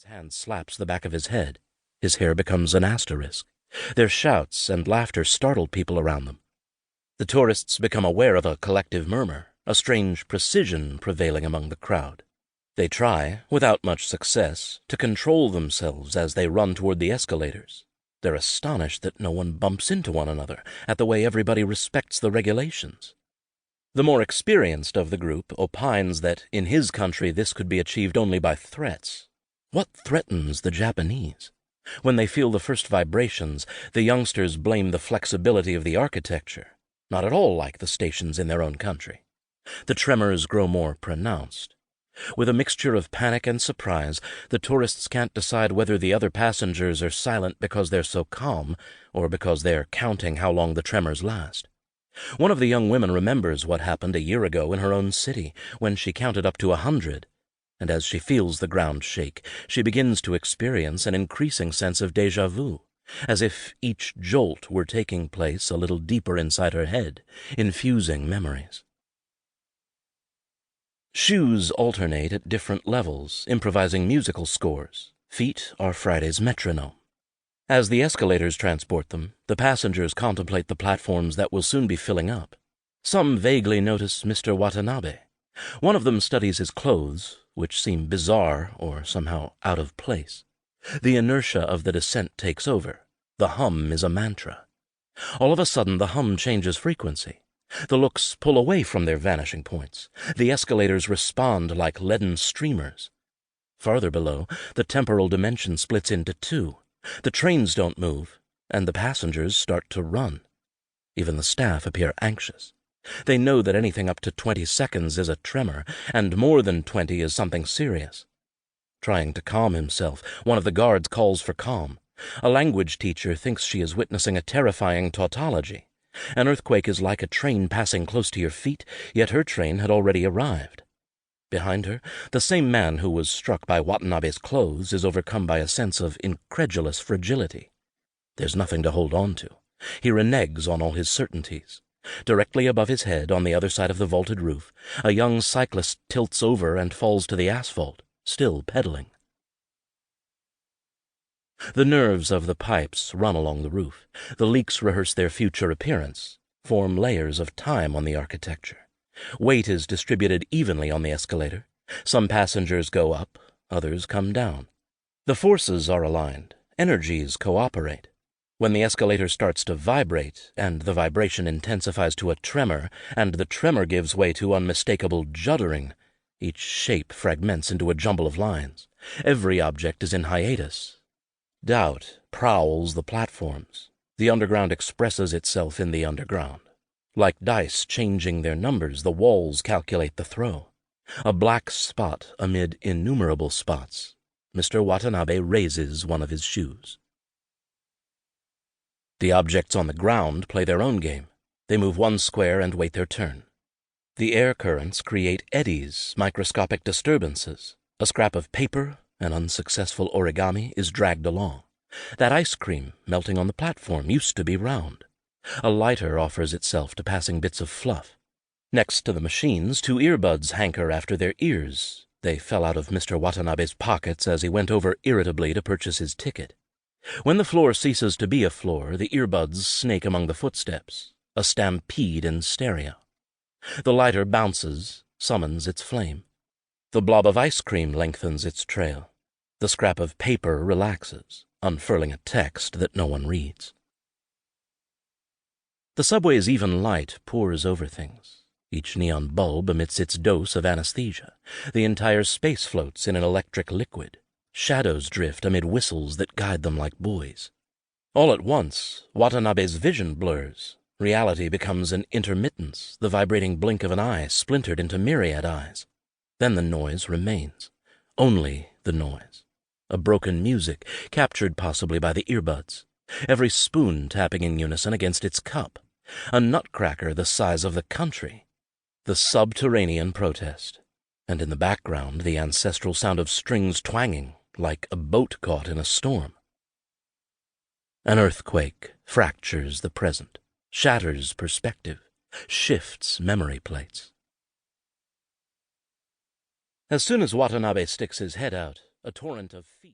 hand slaps the back of his head. His hair becomes an asterisk. Their shouts and laughter startle people around them. The tourists become aware of a collective murmur, a strange precision prevailing among the crowd. They try, without much success, to control themselves as they run toward the escalators. They're astonished that no one bumps into one another, at the way everybody respects the regulations. The more experienced of the group opines that in his country this could be achieved only by threats. What threatens the Japanese? When they feel the first vibrations, the youngsters blame the flexibility of the architecture, not at all like the stations in their own country. The tremors grow more pronounced. With a mixture of panic and surprise, the tourists can't decide whether the other passengers are silent because they're so calm or because they're counting how long the tremors last. One of the young women remembers what happened a year ago in her own city, when she counted up to 100, and as she feels the ground shake, she begins to experience an increasing sense of déjà vu, as if each jolt were taking place a little deeper inside her head, infusing memories. Shoes alternate at different levels, improvising musical scores. Feet are Friday's metronome. As the escalators transport them, the passengers contemplate the platforms that will soon be filling up. Some vaguely notice Mr. Watanabe. One of them studies his clothes, which seem bizarre or somehow out of place. The inertia of the descent takes over. The hum is a mantra. All of a sudden, the hum changes frequency. The looks pull away from their vanishing points. The escalators respond like leaden streamers. Farther below, the temporal dimension splits into two. The trains don't move, and the passengers start to run. Even the staff appear anxious. They know that anything up to 20 seconds is a tremor, and more than 20 is something serious. Trying to calm himself, one of the guards calls for calm. A language teacher thinks she is witnessing a terrifying tautology. An earthquake is like a train passing close to your feet, yet her train had already arrived. Behind her, the same man who was struck by Watanabe's clothes is overcome by a sense of incredulous fragility. There's nothing to hold on to. He reneges on all his certainties. Directly above his head, on the other side of the vaulted roof, a young cyclist tilts over and falls to the asphalt, still pedaling. The nerves of the pipes run along the roof. The leaks rehearse their future appearance, form layers of time on the architecture. Weight is distributed evenly on the escalator. Some passengers go up, others come down. The forces are aligned. Energies cooperate. When the escalator starts to vibrate, and the vibration intensifies to a tremor, and the tremor gives way to unmistakable juddering, each shape fragments into a jumble of lines. Every object is in hiatus. Doubt prowls the platforms. The underground expresses itself in the underground. Like dice changing their numbers, the walls calculate the throw. A black spot amid innumerable spots. Mr. Watanabe raises one of his shoes. The objects on the ground play their own game. They move one square and wait their turn. The air currents create eddies, microscopic disturbances. A scrap of paper, an unsuccessful origami, is dragged along. That ice cream melting on the platform used to be round. A lighter offers itself to passing bits of fluff. Next to the machines, 2 earbuds hanker after their ears. They fell out of Mr. Watanabe's pockets as he went over irritably to purchase his ticket. When the floor ceases to be a floor, the earbuds snake among the footsteps, a stampede in stereo. The lighter bounces, summons its flame. The blob of ice cream lengthens its trail. The scrap of paper relaxes, unfurling a text that no one reads. The subway's even light pours over things. Each neon bulb emits its dose of anesthesia. The entire space floats in an electric liquid. Shadows drift amid whistles that guide them like buoys. All at once, Watanabe's vision blurs. Reality becomes an intermittence, the vibrating blink of an eye splintered into myriad eyes. Then the noise remains. Only the noise. A broken music, captured possibly by the earbuds. Every spoon tapping in unison against its cup. A nutcracker the size of the country. The subterranean protest. And in the background, the ancestral sound of strings twanging, like a boat caught in a storm. An earthquake fractures the present, shatters perspective, shifts memory plates. As soon as Watanabe sticks his head out, a torrent of feet